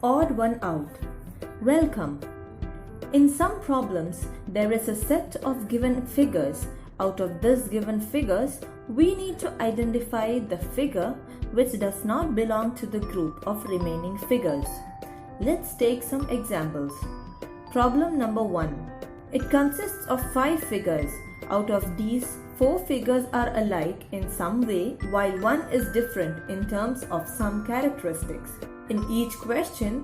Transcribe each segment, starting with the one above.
Odd one out. Welcome. In some problems, there is a set of given figures. Out of this given figures, we need to identify the figure which does not belong to the group of remaining figures. Let's take some examples. Problem number 1. It consists of 5 figures. Out of these, 4 figures are alike in some way, while one is different in terms of some characteristics. In each question,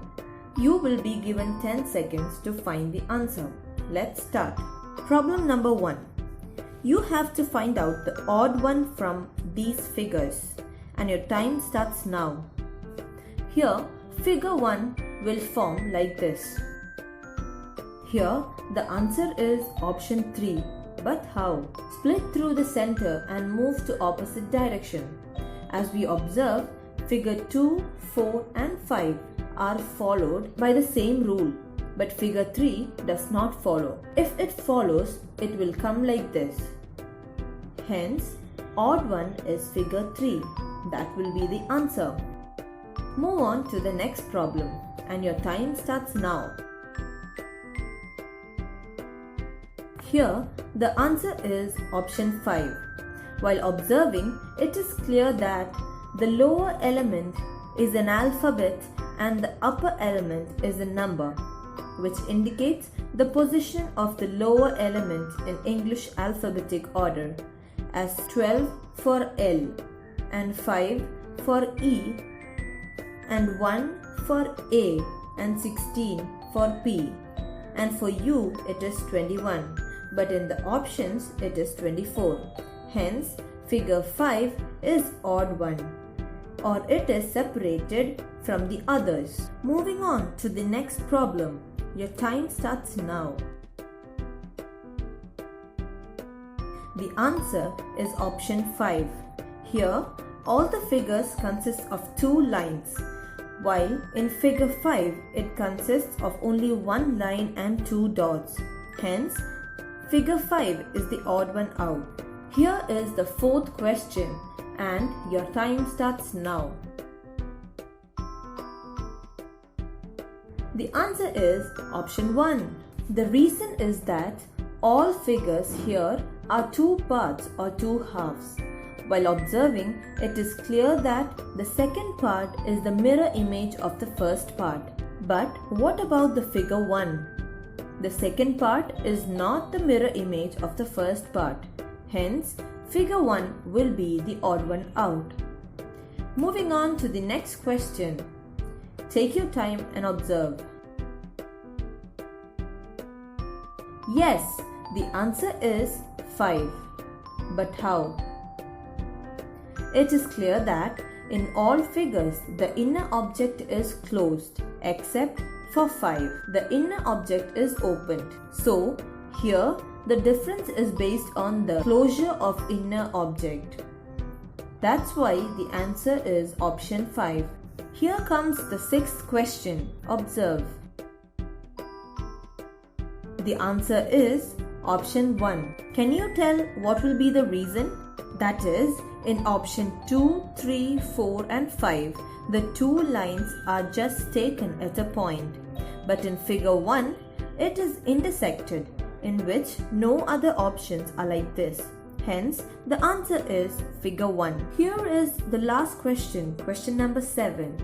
you will be given 10 seconds to find the answer. Let's start. Problem number 1. You have to find out the odd one from these figures, and your time starts now. Here, figure 1 will form like this. Here, the answer is option 3. But how? Split through the center and move to opposite direction. As we observe, figure 2, 4 and 5 are followed by the same rule, but figure 3 does not follow. If it follows, it will come like this. Hence, odd one is figure 3. That will be the answer. Move on to the next problem, and your time starts now. Here, the answer is option 5. While observing, it is clear that the lower element is an alphabet and the upper element is a number, which indicates the position of the lower element in English alphabetic order as 12 for L and 5 for E and 1 for A and 16 for P, and for U it is 21, but in the options it is 24. Hence, figure 5 is odd one, or it is separated from the others. Moving on to the next problem. Your time starts now. The answer is option 5. Here, all the figures consist of 2 lines, while in figure 5, it consists of only 1 line and 2 dots. Hence, figure 5 is the odd one out. Here is the 4th question, and your time starts now. The answer is option 1. The reason is that all figures here are 2 parts or 2 halves. While observing, it is clear that the second part is the mirror image of the first part. But what about the figure 1? The second part is not the mirror image of the first part. Hence, figure 1 will be the odd one out. Moving on to the next question. Take your time and observe. Yes, the answer is 5. But how? It is clear that in all figures, the inner object is closed, except for 5. The inner object is opened. So, here the difference is based on the closure of inner object. That's why the answer is option 5. Here comes the 6th question. Observe. The answer is option 1. Can you tell what will be the reason? That is, in option 2, 3, 4 and 5, the 2 lines are just taken at a point. But in figure 1, it is intersected, in which no other options are like this. Hence, the answer is figure 1. Here is the last question, question number 7,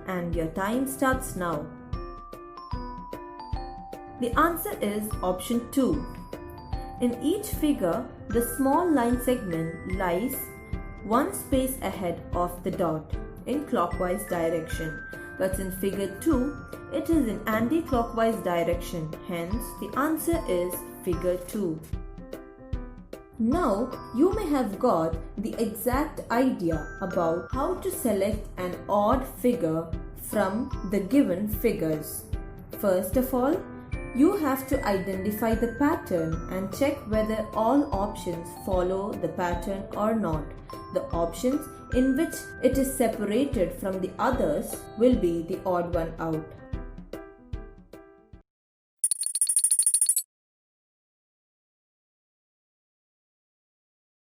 and your time starts now. The answer is option 2. In each figure, the small line segment lies 1 space ahead of the dot in clockwise direction, but in figure 2, it is in anti-clockwise direction. Hence, the answer is figure 2. Now, you may have got the exact idea about how to select an odd figure from the given figures. First of all, you have to identify the pattern and check whether all options follow the pattern or not. The options in which it is separated from the others will be the odd one out.